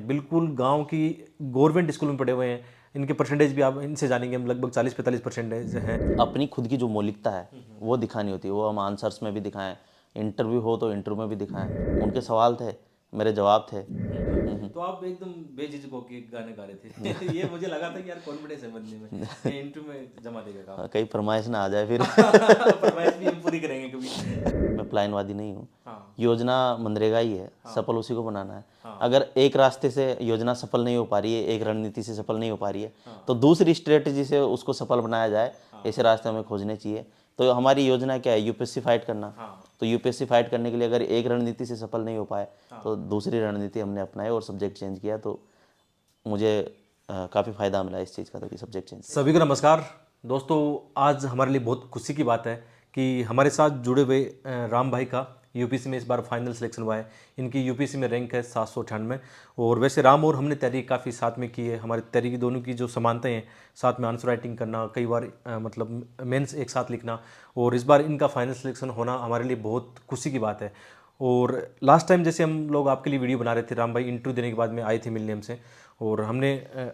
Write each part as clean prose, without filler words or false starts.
बिल्कुल गांव की गवर्नमेंट स्कूल में पढ़े हुए हैं। इनके परसेंटेज भी आप इनसे जानेंगे, हम लगभग 40-45% हैं। अपनी खुद की जो मौलिकता है वो दिखानी होती है। वो हम आंसर्स में भी दिखाएं, इंटरव्यू हो तो इंटरव्यू में भी दिखाएं। उनके सवाल थे, मेरे जवाब थे। तो आप एकदम बेझिझक होके गाने गा रहे थे। ये मुझे लगा था कि यार कॉन्फिडेंस है बंदे में, ये इंटरव्यू में जमा देगा काम। कहीं फरमाइश ना आ जाए फिर। फरमाइश भी हम पूरी करेंगे कभी। मैं प्लानवादी नहीं हूँ। हाँ योजना मनरेगा ही है, सफल उसी को बनाना है। हाँ अगर एक रास्ते से योजना सफल नहीं हो पा रही है, एक रणनीति से सफल नहीं हो पा रही है, हाँ तो दूसरी स्ट्रेटजी से उसको सफल बनाया जाए। ऐसे रास्ते हमें खोजने चाहिए। तो हमारी योजना क्या है? यूपीएससी फाइट करना। हाँ तो यूपीएससी फाइट करने के लिए अगर एक रणनीति से सफल नहीं हो पाए हाँ। तो दूसरी रणनीति हमने अपनाई और सब्जेक्ट चेंज किया। तो मुझे काफ़ी फ़ायदा मिला इस चीज़ का, तो कि सब्जेक्ट चेंज। सभी को नमस्कार दोस्तों। आज हमारे लिए बहुत खुशी की बात है कि हमारे साथ जुड़े हुए राम भाई का यूपीसी में इस बार फाइनल सिलेक्शन हुआ है। इनकी यूपीसी में रैंक है 798। और वैसे राम और हमने तैयारी काफ़ी साथ में की है। हमारी तैयारी की दोनों की जो समानताएं हैं, साथ में आंसर राइटिंग करना, कई बार मतलब मेंस एक साथ लिखना, और इस बार इनका फाइनल सिलेक्शन होना हमारे लिए बहुत खुशी की बात है। और लास्ट टाइम जैसे हम लोग आपके लिए वीडियो बना रहे थे, राम भाई इंटरव्यू देने के बाद में आए थे मिलने हमसे, और हमने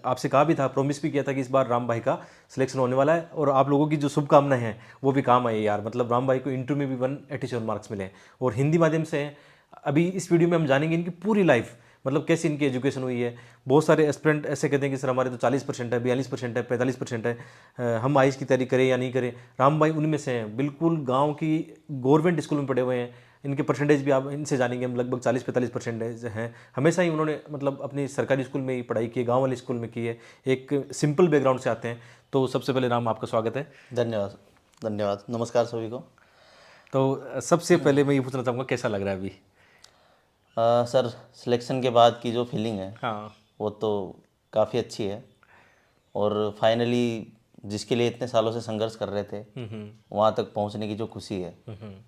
आपसे कहा भी था, प्रॉमिस भी किया था कि इस बार राम भाई का सिलेक्शन होने वाला है। और आप लोगों की जो शुभकामनाएं हैं वो भी काम आई यार। मतलब राम भाई को इंटरव्यू में भी 187 मार्क्स मिले और हिंदी माध्यम से हैं। अभी इस वीडियो में हम जानेंगे इनकी पूरी लाइफ, मतलब कैसे इनकी एजुकेशन हुई है। बहुत सारे एस्पिरेंट ऐसे कहते हैं कि सर हमारे तो 40% है, 42% है, 45% है, हम आईएएस की तैयारी करें या नहीं करें। राम भाई उनमें से हैं, बिल्कुल गांव की गवर्नमेंट स्कूल में पढ़े हुए हैं। इनके परसेंटेज भी आप इनसे जानेंगे, हम लगभग 40-45% हैं। हमेशा ही उन्होंने मतलब अपनी सरकारी स्कूल में ही पढ़ाई की है, गाँव वाले स्कूल में की है, एक सिंपल बैकग्राउंड से आते हैं। तो सबसे पहले राम आपका स्वागत है। धन्यवाद। धन्यवाद, नमस्कार सभी को। तो सबसे पहले मैं ये पूछना चाहूँगा कैसा लग रहा है अभी? सर, सिलेक्शन के बाद की जो फीलिंग है हाँ वो तो काफ़ी अच्छी है। और फाइनली जिसके लिए इतने सालों से संघर्ष कर रहे थे वहाँ तक पहुँचने की जो खुशी है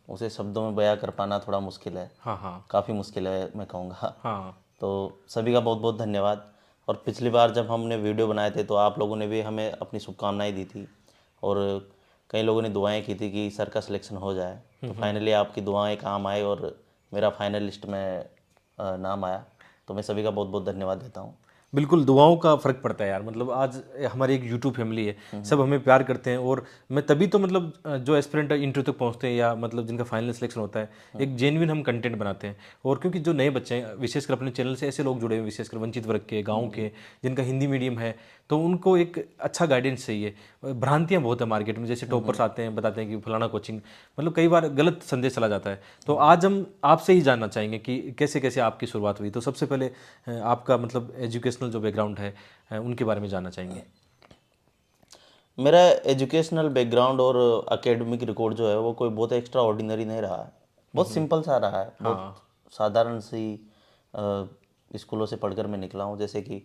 उसे शब्दों में बयां कर पाना थोड़ा मुश्किल है। हाँ हाँ काफ़ी मुश्किल है मैं कहूँगा। हाँ तो सभी का बहुत बहुत धन्यवाद। और पिछली बार जब हमने वीडियो बनाए थे तो आप लोगों ने भी हमें अपनी शुभकामनाएं दी थी और कई लोगों ने दुआएं की थी कि सर का सिलेक्शन हो जाए। तो फाइनली आपकी दुआएं काम आए और मेरा फाइनल लिस्ट में नाम आया। तो मैं सभी का बहुत बहुत धन्यवाद देता हूँ। बिल्कुल, दुआओं का फ़र्क पड़ता है यार। मतलब आज हमारी एक यूट्यूब फैमिली है, सब हमें प्यार करते हैं। और मैं तभी तो मतलब जो एस्पिरेंट इंटरव्यू तक पहुंचते हैं या मतलब जिनका फाइनल सिलेक्शन होता है, एक जेन्युइन हम कंटेंट बनाते हैं। और क्योंकि जो नए बच्चे हैं, विशेषकर अपने चैनल से ऐसे लोग जुड़े हुए हैं, विशेषकर वंचित वर्ग के, गाँव के, जिनका हिंदी मीडियम है, तो उनको एक अच्छा गाइडेंस चाहिए। भ्रांतियाँ बहुत है मार्केट में, जैसे टॉपर्स आते हैं बताते हैं कि फलाना कोचिंग, मतलब कई बार गलत संदेश चला जाता है। तो आज हम आपसे ही जानना चाहेंगे कि कैसे कैसे आपकी शुरुआत हुई। तो सबसे पहले आपका मतलब एजुकेशनल जो बैकग्राउंड है उनके बारे में जानना चाहेंगे। मेरा एजुकेशनल बैकग्राउंड और एकेडमिक रिकॉर्ड जो है वो कोई बहुत एक्स्ट्रा ऑर्डिनरी नहीं रहा है। बहुत सिंपल सा रहा है। बहुत हाँ साधारण सी स्कूलों से पढ़कर मैं निकला हूँ। जैसे कि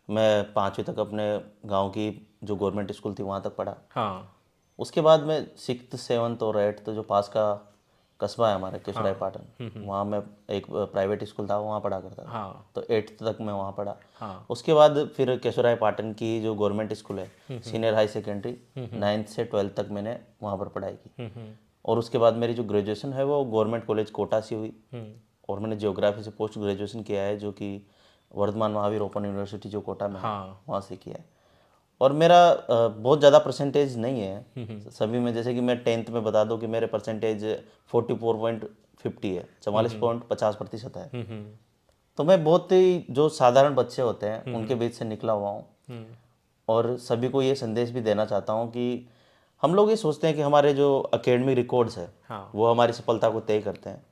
मैं 5वीं तक अपने गांव की जो गवर्नमेंट स्कूल थी वहाँ तक पढ़ा। हाँ उसके बाद मैं 6th 7th और 8th जो पास का कस्बा है हमारे केशवराय हाँ पाटन, वहाँ मैं एक प्राइवेट स्कूल था वहाँ पढ़ा करता था। हाँ तो 8th तक मैं वहाँ पढ़ा। हाँ उसके बाद फिर केशवराय पाटन की जो गवर्नमेंट स्कूल है सीनियर हाई सेकेंडरी 9th से 12th तक मैंने वहाँ पर पढ़ाई की। और उसके बाद मेरी जो ग्रेजुएशन है वो गवर्नमेंट कॉलेज कोटा से हुई। और मैंने जियोग्राफी से पोस्ट ग्रेजुएशन किया है जो कि वर्धमान महावीर ओपन यूनिवर्सिटी जो कोटा में है हाँ वहाँ से किया है। और मेरा बहुत ज़्यादा परसेंटेज नहीं है सभी में। जैसे कि मैं 10th में बता दूं कि मेरे परसेंटेज 44.50 है, 44.50% है। तो मैं बहुत ही जो साधारण बच्चे होते हैं उनके बीच से निकला हुआ हूँ। और सभी को ये संदेश भी देना चाहता हूँ कि हम लोग ये सोचते हैं कि हमारे जो एकेडमिक रिकॉर्ड्स है हाँ वो हमारी सफलता को तय करते हैं।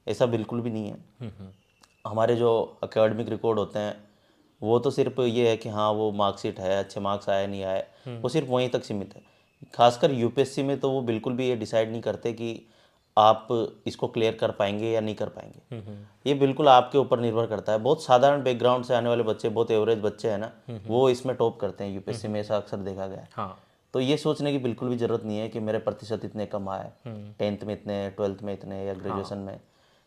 ऐसा बिल्कुल भी नहीं है। हमारे जो एकेडमिक रिकॉर्ड होते हैं वो तो सिर्फ ये है कि हाँ वो मार्कशीट है, अच्छे मार्क्स आए नहीं आए, वो सिर्फ वहीं तक सीमित है। खासकर यूपीएससी में तो वो बिल्कुल भी ये डिसाइड नहीं करते कि आप इसको क्लियर कर पाएंगे या नहीं कर पाएंगे। ये बिल्कुल आपके ऊपर निर्भर करता है। बहुत साधारण बैकग्राउंड से आने वाले बच्चे, बहुत एवरेज बच्चे हैं ना, वो इसमें टॉप करते हैं यूपीएससी में। ऐसा अक्सर देखा गया है। हाँ तो ये सोचने की बिल्कुल भी ज़रूरत नहीं है कि मेरे प्रतिशत इतने कम आए, 10th में इतने, 12th में इतने या ग्रेजुएशन में।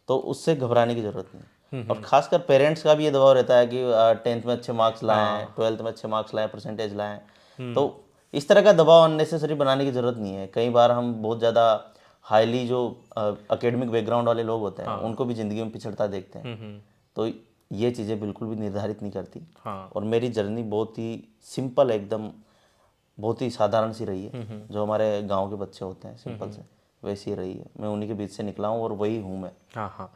तो उससे घबराने की ज़रूरत नहीं। और खासकर पेरेंट्स का भी ये दबाव रहता है कि 10th में अच्छे मार्क्स लाएं, 12th में अच्छे मार्क्स लाएं, परसेंटेज लाएं। तो इस तरह का दबाव अननेसेसरी बनाने की ज़रूरत नहीं है। कई बार हम बहुत ज़्यादा हाईली जो एकेडमिक बैकग्राउंड वाले लोग होते हैं उनको भी ज़िंदगी में पिछड़ता देखते हैं। तो ये चीज़ें बिल्कुल भी निर्धारित नहीं करती। हाँ। और मेरी जर्नी बहुत ही सिंपल, एकदम बहुत ही साधारण सी रही है। जो हमारे गांव के बच्चे होते हैं सिंपल से, वैसी ही रही है। मैं उन्हीं के बीच से निकला हूँ और वही हूँ मैं। हाँ हाँ।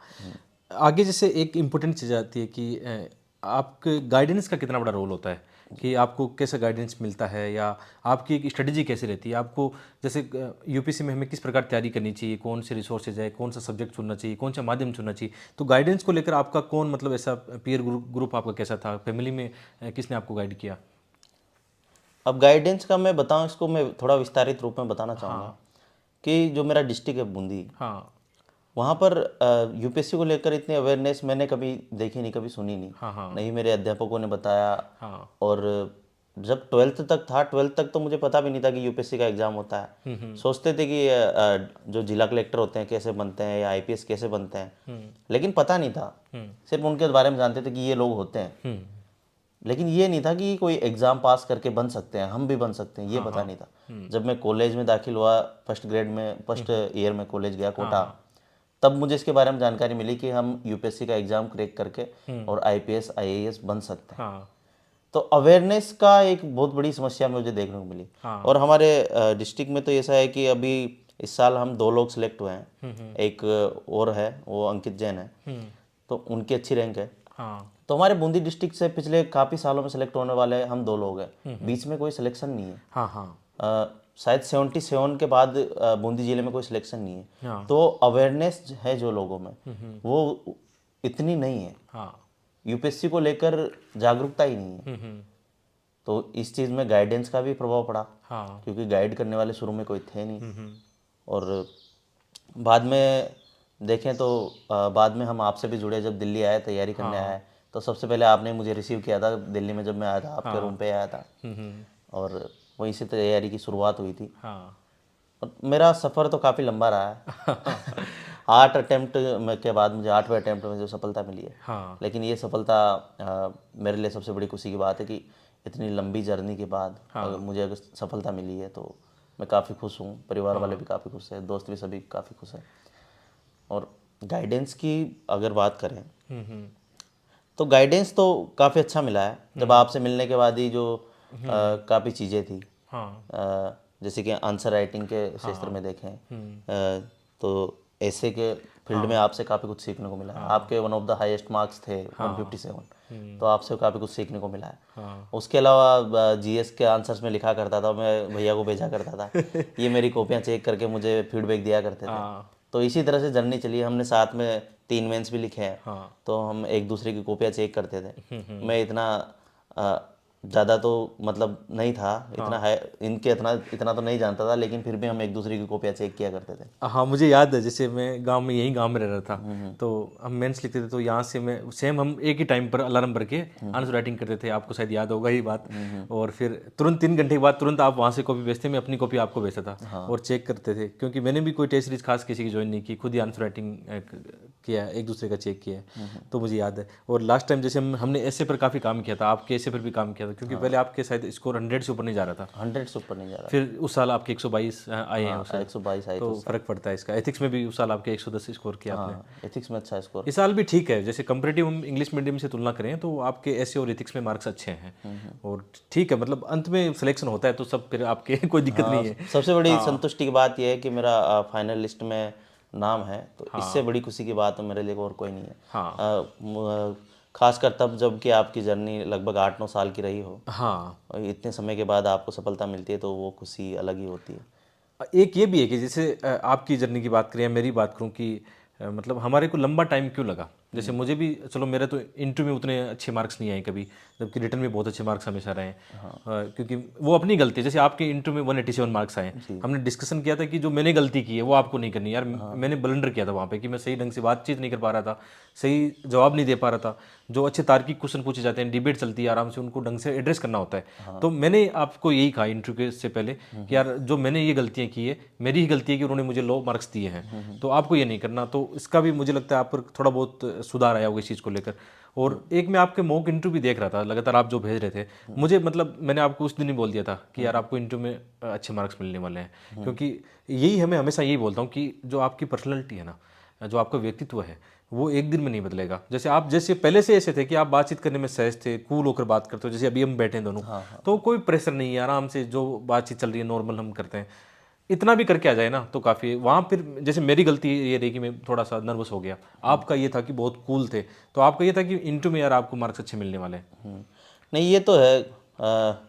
आगे जैसे एक इम्पोर्टेंट चीज़ आती है कि आपके गाइडेंस का कितना बड़ा रोल होता है, कि आपको कैसा गाइडेंस मिलता है, या आपकी एक स्ट्रेटजी कैसे रहती है आपको, जैसे यूपीएससी में हमें किस प्रकार तैयारी करनी चाहिए, कौन से रिसोर्सेज है, कौन सा सब्जेक्ट चुनना चाहिए, कौन सा माध्यम चुनना चाहिए, तो गाइडेंस को लेकर आपका कौन, मतलब ऐसा पीयर ग्रुप आपका कैसा था, फैमिली में किसने आपको गाइड किया? अब गाइडेंस का मैं बताऊँ, इसको मैं थोड़ा विस्तारित रूप में बताना चाहूँगा हाँ। कि जो मेरा डिस्ट्रिक्ट है बूंदी, हाँ वहाँ पर यूपीएससी को लेकर इतनी अवेयरनेस मैंने कभी देखी नहीं, कभी सुनी नहीं। हाँ हाँ नहीं मेरे अध्यापकों ने बताया। हाँ। और जब 12th तक था, 12th तक तो मुझे पता भी नहीं था कि यूपीएससी का एग्ज़ाम होता है। सोचते थे कि जो जिला कलेक्टर होते हैं कैसे बनते हैं, या आईपीएस कैसे बनते हैं, लेकिन पता नहीं था। सिर्फ उनके बारे में जानते थे कि ये लोग होते हैं, लेकिन ये नहीं था कि कोई एग्ज़ाम पास करके बन सकते हैं, हम भी बन सकते हैं, ये पता नहीं था। जब मैं कॉलेज में दाखिल हुआ, फर्स्ट ग्रेड में, फर्स्ट ईयर में कॉलेज गया कोटा, तब मुझे इसके बारे में जानकारी मिली कि हम यूपीएससी का एग्ज़ाम क्रैक करके और आईपीएस आईएएस बन सकते हैं। हाँ तो अवेयरनेस का एक बहुत बड़ी समस्या मुझे देखने को मिली। और हमारे डिस्ट्रिक्ट में तो ऐसा है कि अभी इस साल हम 2 लोग सिलेक्ट हुए हैं। एक और है, वो अंकित जैन है, तो उनकी अच्छी रैंक है। हाँ तो हमारे बूंदी डिस्ट्रिक्ट से पिछले काफ़ी सालों में सेलेक्ट होने वाले हम 2 लोग हैं। बीच में कोई सिलेक्शन नहीं है। हाँ हाँ शायद 77 के बाद बूंदी जिले में कोई सिलेक्शन नहीं है। हाँ। तो अवेयरनेस है जो लोगों में, वो इतनी नहीं है। हाँ यूपीएससी को लेकर जागरूकता ही नहीं है। तो इस चीज़ में गाइडेंस का भी प्रभाव पड़ा, हाँ क्योंकि गाइड करने वाले शुरू में कोई थे नहीं। और बाद में देखें तो बाद में हम आपसे भी जुड़े, जब दिल्ली आए, तैयारी करने आए, तो सबसे पहले आपने मुझे रिसीव किया था दिल्ली में। जब मैं आया था आपके रूम पे आया था, और वहीं से तैयारी की शुरुआत हुई थी। हाँ और मेरा सफ़र तो काफ़ी लंबा रहा है। 8 अटेम्प्ट के बाद मुझे 8वें अटेम्प्ट में जो सफलता मिली है। हाँ लेकिन ये सफलता मेरे लिए सबसे बड़ी खुशी की बात है कि इतनी लंबी जर्नी के बाद अगर मुझे अगर सफलता मिली है, तो मैं काफ़ी खुश हूँ। परिवार वाले भी काफ़ी खुश हैं, दोस्त भी सभी काफ़ी खुश हैं। और गाइडेंस की अगर बात करें, तो गाइडेंस तो काफ़ी अच्छा मिला है। जब आपसे मिलने के बाद ही जो काफ़ी चीज़ें थी, हाँ जैसे कि आंसर राइटिंग के क्षेत्र में देखें, तो ऐसे के फील्ड में आपसे काफ़ी कुछ सीखने को मिला है। आपके one of the highest marks थे 157, तो आपसे काफ़ी कुछ सीखने को मिला है। उसके अलावा जीएस के आंसर्स में लिखा करता था, मैं भैया को भेजा करता था। ये मेरी कॉपियाँ चेक करके मुझे फीडबैक दिया करते थे। तो इसी तरह से जर्नी चली। हमने साथ में 3 मेंस भी लिखे हैं, तो हम एक दूसरे की कॉपियाँ चेक करते थे। मैं इतना ज़्यादा तो मतलब नहीं था, इतना है इनके इतना तो नहीं जानता था, लेकिन फिर भी हम एक दूसरे की कॉपियाँ चेक किया करते थे। हाँ। मुझे याद है, जैसे मैं गांव में, यही गांव में रह रहा था, तो हम मेंस लिखते थे, तो यहाँ से मैं सेम, हम एक ही टाइम पर अलार्म भर के आंसर राइटिंग करते थे। आपको शायद याद होगा ये बात। और फिर तुरंत 3 घंटे के बाद तुरंत आप वहाँ से कॉपी भेजते, मैं अपनी कॉपी आपको भेजता था और चेक करते थे, क्योंकि मैंने भी कोई टेस्ट सीरीज खास किसी की ज्वाइन नहीं की, खुद ही आंसर राइटिंग किया, एक दूसरे का चेक किया है। तो मुझे याद है। और लास्ट टाइम जैसे हमने ऐसे पर काफ़ी काम किया था, आपके ऐसे पर भी काम किया था, क्योंकि पहले आपके शायद स्कोर 100 से ऊपर नहीं जा रहा था। 100 से ऊपर नहीं जा रहा। फिर उस साल आपके 122 आए हैं, उस साल 122 आई तो फर्क पड़ता है इसका। एथिक्स में भी उस साल आपके 110 स्कोर किया आपने। एथिक्स में अच्छा स्कोर। इस साल भी ठीक है, जैसे कंपैरेटिव हम इंग्लिश मीडियम से तुलना करें तो आपके ऐसे और एथिक्स में मार्क्स अच्छे हैं। और ठीक है, मतलब अंत में सिलेक्शन होता है तो सब फिर आपके कोई दिक्कत नहीं है। सबसे बड़ी संतुष्टि की बात यह है कि मेरा फाइनल लिस्ट में नाम है, तो इससे बड़ी खुशी की बात तो मेरे लिए और कोई नहीं है। खासकर तब जब कि आपकी जर्नी लगभग 8-9 साल की रही हो, हाँ। और इतने समय के बाद आपको सफलता मिलती है, तो वो खुशी अलग ही होती है। एक ये भी है कि जैसे आपकी जर्नी की बात करें या मेरी बात करूं कि मतलब हमारे को लंबा टाइम क्यों लगा। जैसे मुझे भी, चलो मेरे तो इंटरव्यू में उतने अच्छे मार्क्स नहीं आए कभी, जबकि रिटर्न में बहुत अच्छे मार्क्स हमेशा रहे हैं। क्योंकि वो अपनी गलती है। जैसे आपके इंटरव्यू में 187 मार्क्स आए, हमने डिस्कशन किया था कि जो मैंने गलती की है वो आपको नहीं करनी यार। मैंने ब्लंडर किया था वहाँ पे कि मैं सही ढंग से बातचीत नहीं कर पा रहा था, सही जवाब नहीं दे पा रहा था। जो अच्छे तार्किक क्वेश्चन पूछे जाते हैं, डिबेट चलती है आराम से, उनको ढंग से एड्रेस करना होता है। तो मैंने आपको यही कहा इंटरव्यू से पहले कि यार जो मैंने ये गलतियाँ की है, मेरी ही गलती है कि उन्होंने मुझे लो मार्क्स दिए हैं, तो आपको ये नहीं करना। तो इसका भी मुझे लगता है आप पर थोड़ा बहुत सुधार आया होगा इस चीज़ को लेकर। और एक मैं आपके मॉक इंटरव्यू भी देख रहा था, लगातार आप जो भेज रहे थे मुझे, मतलब मैंने आपको उस दिन ही बोल दिया था कि यार आपको इंटरव्यू में अच्छे मार्क्स मिलने वाले हैं। क्योंकि यही हमें हमेशा यही बोलता हूँ कि जो आपकी पर्सनैलिटी है ना, जो आपका व्यक्तित्व है, वो एक दिन में नहीं बदलेगा। जैसे पहले से ऐसे थे कि आप बातचीत करने में सहज थे, कूल होकर बात करते हो, जैसे अभी हम बैठे हैं दोनों, तो कोई प्रेशर नहीं है, आराम से जो बातचीत चल रही है नॉर्मल हम करते हैं। इतना भी करके आ जाए ना तो काफ़ी है। वहाँ फिर जैसे मेरी गलती ये रही कि मैं थोड़ा सा नर्वस हो गया, आपका ये था कि बहुत कूल थे, तो आपका ये था कि इंटू में यार आपको मार्क्स अच्छे मिलने वाले हैं। नहीं ये तो है,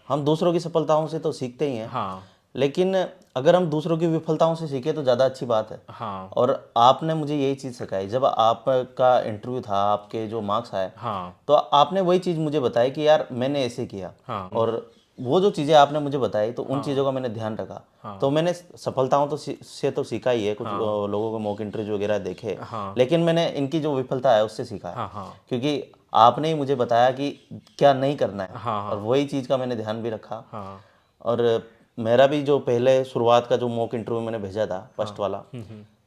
हम दूसरों की सफलताओं से तो सीखते ही हैं, हाँ लेकिन अगर हम दूसरों की विफलताओं से सीखे तो ज़्यादा अच्छी बात है। हाँ और आपने मुझे यही चीज़ सिखाई, जब आपका इंटरव्यू था, आपके जो मार्क्स आए, हाँ तो आपने वही चीज़ मुझे बताई कि यार मैंने ऐसे किया, हाँ और वो जो चीज़ें आपने मुझे बताई तो उन हाँ चीज़ों का मैंने ध्यान रखा। हाँ तो मैंने सफलताओं तो से तो सीखा ही है, कुछ लोगों को मॉक इंटरव्यू वगैरह देखे, हाँ लेकिन मैंने इनकी जो विफलता है उससे सीखा है, हाँ हाँ क्योंकि आपने ही मुझे बताया कि क्या नहीं करना है, हाँ और हाँ वही चीज़ का मैंने ध्यान भी रखा। हाँ और मेरा भी जो पहले शुरुआत का जो मॉक इंटरव्यू मैंने भेजा था, फर्स्ट वाला,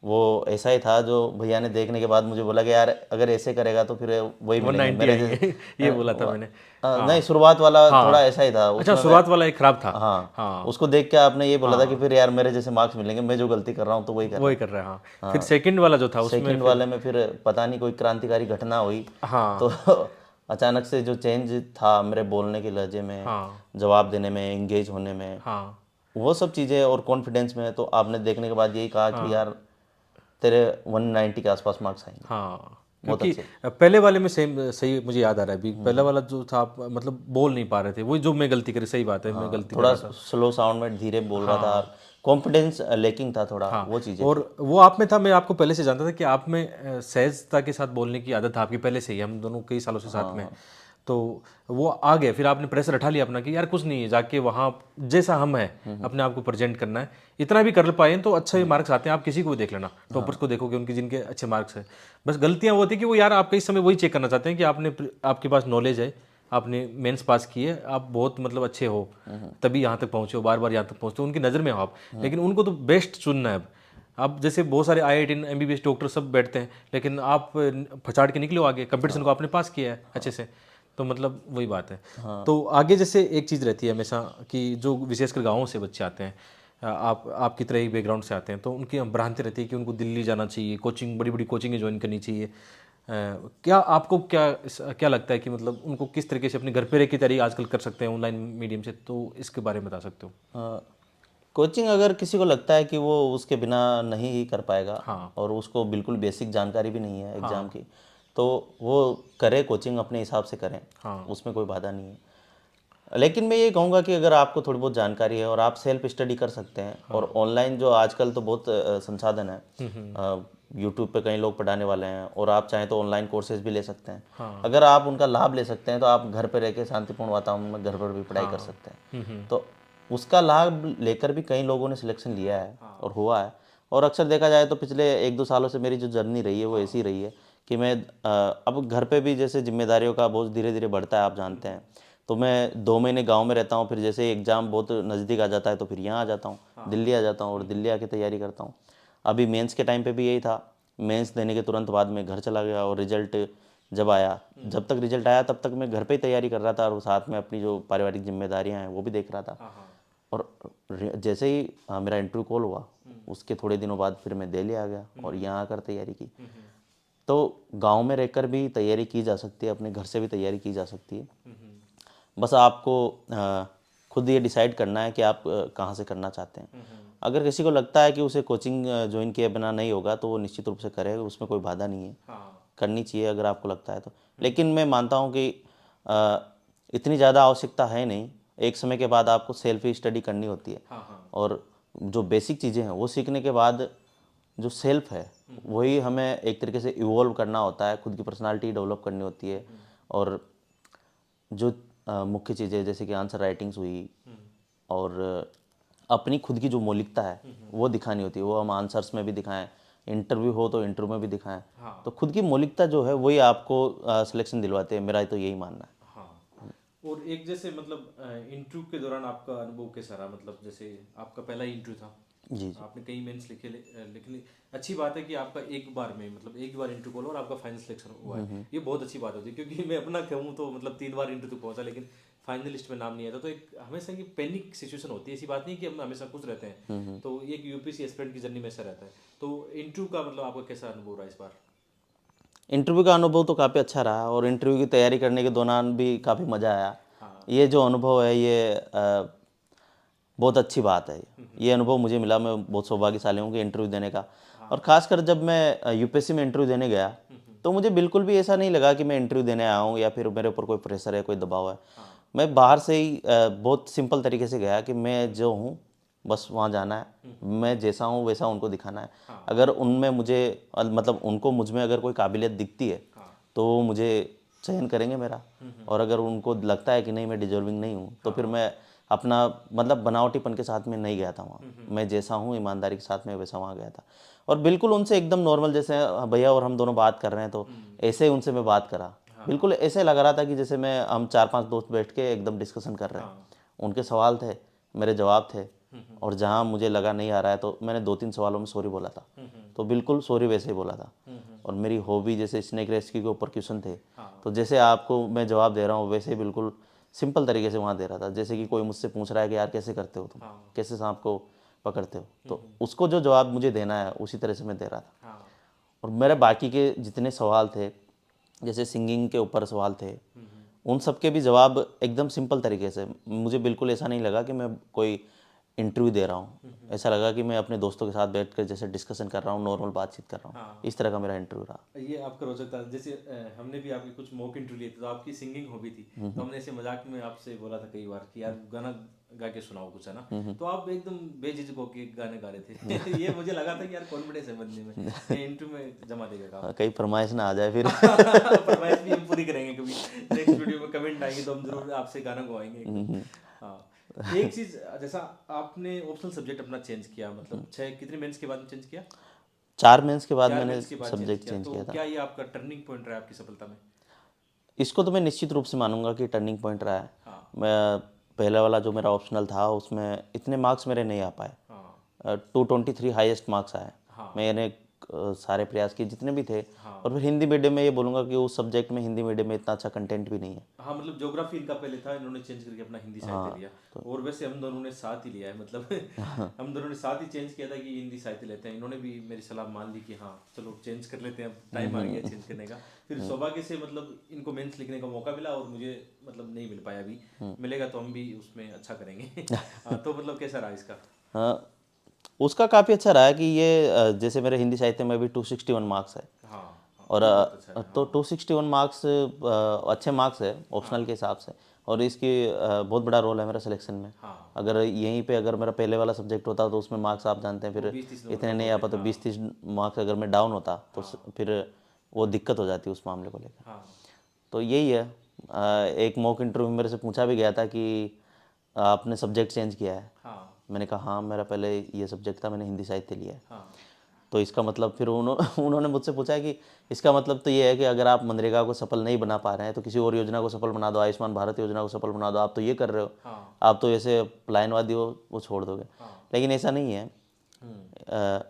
वो ऐसा ही था, जो भैया ने देखने के बाद मुझे बोला कि यार अगर ऐसे करेगा तो फिर वही मिलेंगे 190 मेरे जैसे। आएंगे ये बोला था मैंने। नहीं, हाँ शुरुआत वाला थोड़ा हाँ ऐसा ही था, अच्छा, उसमें मैं, शुरुआत वाला एक खराब था। हाँ, हाँ उसको देख के आपने ये बोला था कि हाँ फिर यार मेरे जैसे मार्क्स मिलेंगे, मैं जो गलती कर रहा हूँ तो वही कर रहा वही है। कर रहे हैं। हाँ फिर हाँ, सेकंड वाला जो था उसमें सेकंड फिर वाले में फिर पता नहीं कोई क्रांतिकारी घटना हुई, तो हाँ अचानक से जो चेंज था मेरे बोलने के लहजे में, हाँ जवाब देने में, एंगेज होने में, हाँ वो सब चीज़ें, और कॉन्फिडेंस में, तो आपने देखने के बाद यही कहा कि हाँ यार तेरे 190 के आसपास मार्क्स आएंगे। हाँ बहुत क्योंकि अच्छे। पहले वाले में सेम सही मुझे याद आ रहा है अभी, पहला वाला जो था आप मतलब बोल नहीं पा रहे थे, वही जो मैं गलती करी, सही बात है मैं हाँ, गलती कर थोड़ा रहा था। स्लो साउंड में धीरे बोल रहा था, हाँ कॉन्फिडेंस लेकिंग था थोड़ा, हाँ वो चीज़ें और थी। वो आप में था, मैं आपको पहले से जानता था कि आप में सहजता के साथ बोलने की आदत है आपकी पहले से ही, हम दोनों कई सालों से साथ में हैं। तो वो आ गए, फिर आपने प्रेशर हटा लिया अपना कि यार कुछ नहीं है, जाके वहाँ जैसा हम हैं अपने आप को प्रेजेंट करना है, इतना भी कर पाए तो अच्छे मार्क्स आते हैं। आप किसी को भी देख लेना, टॉपर्स को देखोगे उनके जिनके अच्छे मार्क्स हैं, बस गलतियाँ वो होती है कि वो यार आपके इस समय वही चेक करना चाहते हैं कि आपके पास नॉलेज है, आपने मेंस पास की है, आप बहुत मतलब अच्छे हो, तभी यहाँ तक पहुँचे हो, बार बार यहाँ तक पहुँचते हो, उनकी नज़र में हो आप। लेकिन उनको तो बेस्ट चुनना है अब जैसे बहुत सारे IIT MBBS डॉक्टर सब बैठते हैं, लेकिन आप फचाड़ के निकले हो आगे, कंपटीशन को आपने पास किया है अच्छे से, तो मतलब वही बात है। तो आगे जैसे एक चीज़ रहती है हमेशा कि जो विशेषकर गाँवों से बच्चे आते हैं, आपकी तरह ही बैकग्राउंड से आते हैं, तो उनकी भ्रांति रहती है कि उनको दिल्ली जाना चाहिए, कोचिंग बड़ी बड़ी कोचिंगें ज्वाइन करनी चाहिए। क्या आपको क्या लगता है कि मतलब उनको किस तरीके से अपने घर पे रह की तैयारी आजकल कर सकते हैं ऑनलाइन मीडियम से, तो इसके बारे में बता सकते हो? कोचिंग अगर किसी को लगता है कि वो उसके बिना नहीं ही कर पाएगा, हाँ और उसको बिल्कुल बेसिक जानकारी भी नहीं है एग्ज़ाम हाँ की, तो वो करे कोचिंग, अपने हिसाब से करें, हाँ उसमें कोई बाधा नहीं है। लेकिन मैं ये कहूँगा कि अगर आपको थोड़ी बहुत जानकारी है और आप सेल्फ स्टडी कर सकते हैं, और ऑनलाइन जो आजकल तो बहुत संसाधन है, यूट्यूब पे कई लोग पढ़ाने वाले हैं, और आप चाहें तो ऑनलाइन कोर्सेज भी ले सकते हैं। हाँ अगर आप उनका लाभ ले सकते हैं तो आप घर पर रह के शांतिपूर्ण वातावरण में घर पर भी पढ़ाई कर सकते हैं। तो उसका लाभ लेकर भी कई लोगों ने सिलेक्शन लिया है और हुआ है। और अक्सर देखा जाए तो पिछले 1-2 सालों से मेरी जो जर्नी रही है वो ऐसी रही है कि मैं अब घर पे भी जैसे जिम्मेदारियों का बोझ धीरे धीरे बढ़ता है, आप जानते हैं, तो मैं 2 महीने गांव में रहता हूँ, फिर जैसे एग्ज़ाम बहुत नज़दीक आ जाता है तो फिर यहाँ आ जाता हूँ, दिल्ली आ जाता हूँ, और दिल्ली आके तैयारी करता हूँ। अभी मेंस के टाइम पे भी यही था, मेंस देने के तुरंत बाद मैं घर चला गया, और रिजल्ट जब आया, जब तक रिजल्ट आया तब तक मैं घर पे ही तैयारी कर रहा था, और साथ में अपनी जो पारिवारिक जिम्मेदारियाँ हैं वो भी देख रहा था। और जैसे ही मेरा इंटरव्यू कॉल हुआ, उसके थोड़े दिनों बाद फिर मैं दिल्ली आ गया और यहाँ आकर तैयारी की। तो गांव में रहकर भी तैयारी की जा सकती है, अपने घर से भी तैयारी की जा सकती है। बस आपको खुद ये डिसाइड करना है कि आप कहाँ से करना चाहते हैं। अगर किसी को लगता है कि उसे कोचिंग ज्वाइन किए बिना नहीं होगा तो वो निश्चित रूप से करे, उसमें कोई बाधा नहीं है, करनी चाहिए अगर आपको लगता है तो। लेकिन मैं मानता हूँ कि इतनी ज़्यादा आवश्यकता है नहीं, एक समय के बाद आपको सेल्फ ही स्टडी करनी होती है, और जो बेसिक चीज़ें हैं वो सीखने के बाद जो सेल्फ है वही हमें एक तरीके से इवॉल्व करना होता है, खुद की पर्सनालिटी डेवलप करनी होती है। और जो मुख्य चीज़ें जैसे कि आंसर राइटिंग्स हुई, और अपनी खुद की जो मौलिकता है वो दिखानी होती है, वो हम आंसर्स में भी दिखाएं, इंटरव्यू हो तो इंटरव्यू में भी दिखाएं। तो खुद की मौलिकता जो है वही आपको सिलेक्शन दिलवाते हैं, मेरा तो यही मानना है। हाँ और एक जैसे मतलब इंटरव्यू के दौरान आपका अनुभव कैसा रहा, मतलब जैसे आपका पहला इंटरव्यू था, जी जी। आपने कई मेंस लिखे लेकिन अच्छी बात है कि आपका एक बार में मतलब एक बार इंटरव्यू कॉल और आपका फाइनल सिलेक्शन हुआ है, ये बहुत अच्छी बात होती है। क्योंकि मैं अपना कहूँ तो मतलब 3 बार इंटरव्यू तक पहुंचा लेकिन फाइनल लिस्ट में नाम नहीं आया था, तो एक हमेशा की पैनिक सिचुएशन होती है, ऐसी बात नहीं कि हम हमेशा खुश रहते हैं, तो एक UPSC एस्पिरेंट की जर्नी में ऐसा रहता है। तो इंटरव्यू का मतलब आपका कैसा अनुभव रहा इस बार? इंटरव्यू का अनुभव तो काफ़ी अच्छा रहा और इंटरव्यू की तैयारी करने के दौरान भी काफ़ी मज़ा आया। ये जो अनुभव है ये बहुत अच्छी बात है। ये अनुभव मुझे मिला, मैं बहुत सौभाग्यशाली हूँ कि इंटरव्यू देने का। और ख़ासकर जब मैं यूपीएससी में इंटरव्यू देने गया तो मुझे बिल्कुल भी ऐसा नहीं लगा कि मैं इंटरव्यू देने आया हूँ या फिर मेरे ऊपर कोई प्रेशर है, कोई दबाव है। मैं बाहर से ही बहुत सिंपल तरीके से गया कि मैं जो हूँ बस वहाँ जाना है, मैं जैसा हूँ वैसा उनको दिखाना है। अगर उनमें मुझे मतलब उनको मुझ में अगर कोई काबिलियत दिखती है तो वो मुझे चयन करेंगे मेरा। और अगर उनको लगता है कि नहीं मैं डिजर्विंग नहीं हूँ तो फिर मैं अपना मतलब बनावटीपन के साथ में नहीं गया था वहाँ। मैं जैसा हूँ ईमानदारी के साथ में वैसा वहाँ गया था और बिल्कुल उनसे एकदम नॉर्मल, जैसे भैया और हम दोनों बात कर रहे हैं तो ऐसे ही उनसे मैं बात करा। बिल्कुल ऐसे लग रहा था कि जैसे मैं हम 4-5 दोस्त बैठ के एकदम डिस्कशन कर रहे हैं। उनके सवाल थे, मेरे जवाब थे और जहाँ मुझे लगा नहीं आ रहा है तो मैंने 2-3 सवालों में सॉरी बोला था। तो बिल्कुल सॉरी वैसे ही बोला था। और मेरी हॉबी जैसे स्नेक रेस्क्यू के ऊपर क्वेश्चन थे तो जैसे आपको मैं जवाब दे रहा हूँ वैसे ही बिल्कुल सिंपल तरीके से वहाँ दे रहा था। जैसे कि कोई मुझसे पूछ रहा है कि यार कैसे करते हो तुम, कैसे सांप को पकड़ते हो, तो उसको जो जवाब मुझे देना है उसी तरह से मैं दे रहा था। और मेरे बाकी के जितने सवाल थे, जैसे सिंगिंग के ऊपर सवाल थे, उन सब के भी जवाब एकदम सिंपल तरीके से। मुझे बिल्कुल ऐसा नहीं लगा कि मैं कोई इंटरव्यू दे रहा हूँ। ऐसा लगा कि मैं अपने दोस्तों के साथ बैठकर जैसे डिस्कशन कर रहा हूँ, नॉर्मल बातचीत कर रहा हूँ। इस तरह का मेरा इंटरव्यू रहा। ये आपका रोचक था। जैसे हमने भी आपके कुछ मॉक इंटरव्यू लिए थे तो आपकी सिंगिंग हॉबी थी, तो हमने ऐसे मजाक में आपसे बोला था कई बार कि यार गाना गा के सुनाओ कुछ, है ना। तो आप एकदम बेझिझक होके गाने गा रहे थे। ये मुझे लगा था कि यार कॉन्फिडेंस है बंदे में, ये इंटरव्यू में जमा देगा काम। कहीं फरमाइश ना आ जाए फिर। फरमाइश भी हम पूरी करेंगे, कभी नेक्स्ट वीडियो में कमेंट आएंगे तो हम जरूर आपसे गाना गवाएंगे एकदम। हाँ, एक चीज, जैसा आपने ऑप्शनल सब्जेक्ट अपना चेंज किया, मतलब 6 कितने मेंस के बाद में चेंज किया? 4 मेंस के बाद 4 मैंने मेंस के बाद चेंज सब्जेक्ट किया, चेंज तो किया था। क्या ये आपका टर्निंग पॉइंट रहा आपकी सफलता में? इसको तो मैं निश्चित रूप से मानूंगा कि टर्निंग पॉइंट रहा है। हाँ मैं पहले वाला जो मेरा ऑप्शनल था उसमें इतने मार्क्स मेरे नहीं आ पाए। हाँ 223 हाईएस्ट मार्क्स आए। हाँ मैंने सारे प्रयास किए जितने भी थे। हाँ और फिर हिंदी मीडियम में ये बोलूँगा कि उस सब्जेक्ट में हिंदी मीडियम में इतना अच्छा कंटेंट भी नहीं है। हाँ, मतलब ज्योग्राफी इनका पहले था, इन्होंने चेंज करके अपना हिंदी साहित्य लिया। और वैसे हम दोनों ने साथ ही लिया है, मतलब हम दोनों ने साथ ही चेंज किया था कि हिंदी साहित्य लेते हैं। इन्होंने भी मेरी सलाह मान ली कि हाँ चलो चेंज कर लेते हैं, अब टाइम आ गया चेंज करने का। फिर सौभाग्य से मतलब इनको मेंस लिखने का मौका मिला और मुझे मतलब नहीं मिल पाया। अभी मिलेगा तो हम भी उसमें अच्छा करेंगे। हाँ, तो मतलब कैसा रहा इसका? हाँ, उसका काफ़ी अच्छा रहा है कि ये जैसे मेरे हिंदी साहित्य में भी 261 मार्क्स है। हाँ हाँ, और ये बहुत अच्छा है। तो हाँ 261 मार्क्स अच्छे मार्क्स है ऑप्शनल के हिसाब से। और इसकी बहुत बड़ा रोल है मेरा सिलेक्शन में। हाँ, अगर यहीं पे अगर मेरा पहले वाला सब्जेक्ट होता तो उसमें मार्क्स आप जानते हैं वो फिर 20-30 नंबर इतने कम नहीं आ होते। पाते। हाँ 20-30 मार्क्स अगर मैं डाउन होता तो हाँ फिर वो दिक्कत हो जाती उस मामले को लेकर। हाँ तो यही है। एक मॉक इंटरव्यू में मेरे से पूछा भी गया था कि आपने सब्जेक्ट चेंज किया है। हाँ मैंने कहा हाँ मेरा पहले ये सब्जेक्ट था, मैंने हिंदी साहित्य लिया है। हाँ तो इसका मतलब फिर उन्होंने मुझसे पूछा है कि इसका मतलब तो ये है कि अगर आप मनरेगा को सफल नहीं बना पा रहे हैं तो किसी और योजना को सफल बना दो, आयुष्मान भारत योजना को सफल बना दो। आप तो ये कर रहे हो, हाँ आप तो ऐसे पलायनवादी हो, वो छोड़ दोगे। हाँ लेकिन ऐसा नहीं है। अ,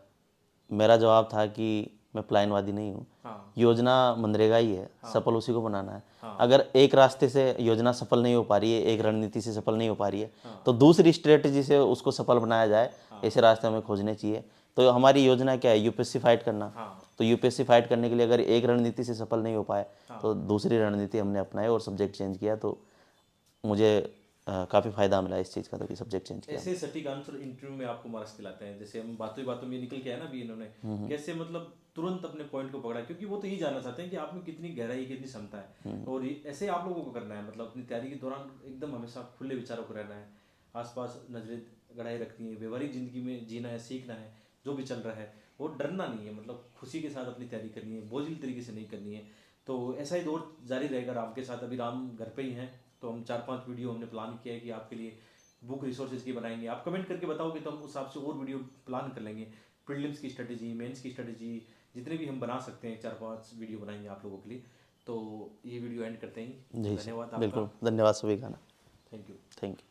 मेरा जवाब था कि मैं पलायनवादी नहीं हूँ। हाँ योजना मनरेगा ही है, सफल उसी को बनाना है। हाँ अगर एक रास्ते से योजना सफल नहीं हो पा रही है, एक रणनीति से सफल नहीं हो पा रही है हाँ तो दूसरी स्ट्रेटजी से उसको सफल बनाया जाए। ऐसे रास्ते हमें खोजने चाहिए। तो हमारी योजना क्या है, यूपीएससी फाइट करना। हाँ तो यूपीएससी फाइट करने के लिए अगर एक रणनीति से सफल नहीं हो पाए हाँ तो दूसरी रणनीति हमने अपनाई और सब्जेक्ट चेंज किया। तो मुझे काफ़ी फ़ायदा मिला इस चीज़ का, तो कि सब्जेक्ट चेंज किया। ऐसे सटीक आंसर इंटरव्यू में आपको मार्क्स दिलाते हैं। जैसे हम बातों ही बातों में निकल के आया ना अभी, इन्होंने कैसे मतलब तुरंत अपने पॉइंट को पकड़ा, क्योंकि वो तो यही जानना चाहते हैं कि आप में कितनी गहराई कितनी क्षमता है। और ऐसे आप लोगों को करना है, मतलब अपनी तैयारी के दौरान एकदम हमेशा खुले विचारों को रहना है, आसपास नजरें गड़ाई रखनी है, व्यवहारिक जिंदगी में जीना है, सीखना है जो भी चल रहा है। और डरना नहीं है, मतलब खुशी के साथ अपनी तैयारी करनी है, बोझिल तरीके से नहीं करनी है। तो ऐसा ही दौर जारी रहेगा राम के साथ। अभी राम घर पे ही हैं, तो हम 4-5 वीडियो हमने प्लान किया है कि आपके लिए बुक रिसोर्सेज की बनाएंगे। आप कमेंट करके बताओगे तो हम उस हिसाब से और वीडियो प्लान कर लेंगे। प्रीलिम्स की स्ट्रेटेजी, मेंस की स्ट्रेटेजी, जितने भी हम बना सकते हैं 4-5 वीडियो बनाएंगे आप लोगों के लिए। तो ये वीडियो एंड करते हैं। जी सर, धन्यवाद आपका। बिल्कुल। धन्यवाद सभी का ना। Thank you. Thank you.